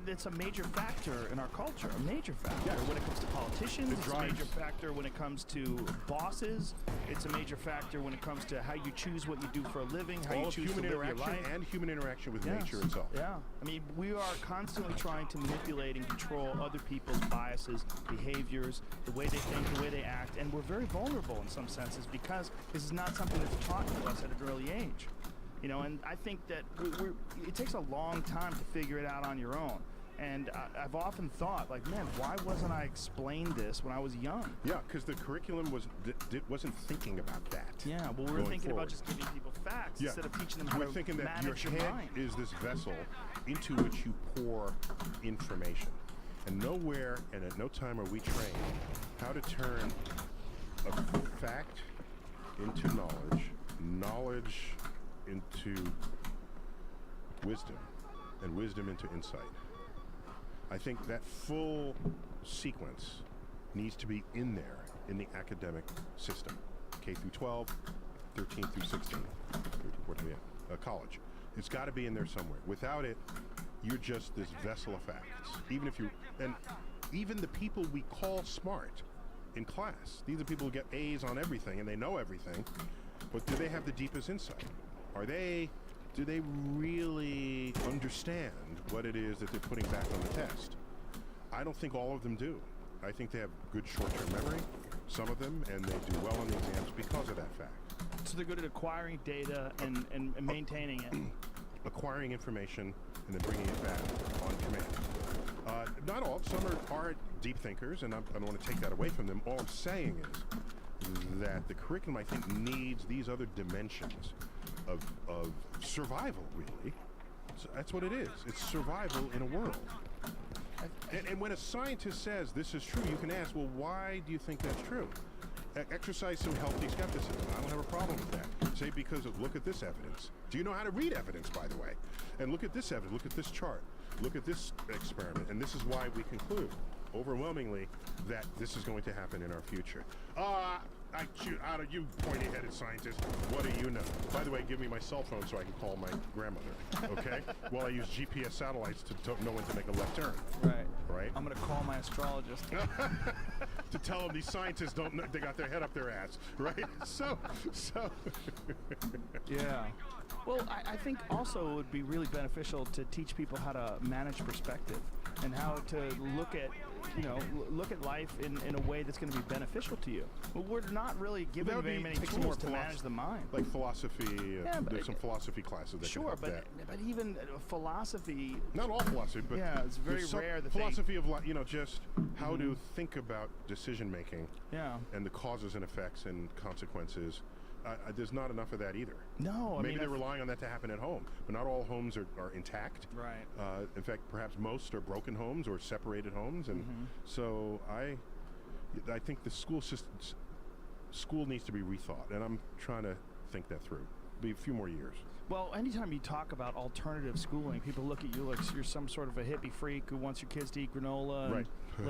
it's a major factor in our culture, a major factor. Yes. When it comes to politicians, It it's a major factor when it comes to bosses. It's a major factor when it comes to how you choose what you do for a living, how you choose to live your life. And human interaction with nature itself. Yeah. I mean, we are constantly trying to manipulate and control other people's biases, behaviors, the way they think, the way they act, and we're very vulnerable in some senses because this is not something that's taught to us at an early age. You know, and I think that it takes a long time to figure it out on your own. And I've often thought, like, man, why wasn't I explained this when I was young? Yeah, because the curriculum wasn't thinking about that. Yeah, well, we're thinking about just giving people facts instead of teaching them how to thinking that manage your your head mind. is this vessel into which you pour information. And nowhere and at no time are we trained how to turn a fact into knowledge, knowledge into wisdom, and wisdom into insight. I think that full sequence needs to be in there in the academic system. K through 12, 13 through 16, 13, 14, college. It's got to be in there somewhere. Without it, you're just this vessel of facts. Even the people we call smart in class, these are people who get A's on everything and they know everything, but do they have the deepest insight? Do they really understand what it is that they're putting back on the test? I don't think all of them do. I think they have good short-term memory, some of them, and they do well on the exams because of that fact. So they're good at acquiring data and maintaining it. Acquiring information and then bringing it back on command. Not all. Some are deep thinkers, and I don't want to take that away from them. All I'm saying is that the curriculum, I think, needs these other dimensions of survival, really. So that's what it is. It's survival in a world. And when a scientist says this is true, you can ask, well, why do you think that's true? Exercise some healthy skepticism. I don't have a problem with that. Say, because of, look at this evidence. Do you know how to read evidence, by the way? And look at this evidence. Look at this chart. Look at this experiment. And this is why we conclude, overwhelmingly, that this is going to happen in our future. I shoot out of you, pointy-headed scientist. What do you know? By the way, give me my cell phone so I can call my grandmother, okay? While I use GPS satellites to know when to make a left turn. Right? I'm going to call my astrologist. To tell them these scientists don't know, they got their head up their ass, right? So. Yeah. Well, I think also it would be really beneficial to teach people how to manage perspective and how to look at life in a way that's going to be beneficial to you. Well, we're not really given very many tools to manage the mind. Like philosophy, there's some philosophy classes that can help that. But even philosophy... Not all philosophy, but... Yeah, it's very rare that philosophy of, just how to think about decision-making and the causes and effects and consequences. There's not enough of that either. No, Maybe they're relying on that to happen at home, but not all homes are intact. Right. In fact, perhaps most are broken homes or separated homes, and so I think the school needs to be rethought, and I'm trying to think that through. Be a few more years. Well, anytime you talk about alternative schooling, people look at you like you're some sort of a hippie freak who wants your kids to eat granola. Right.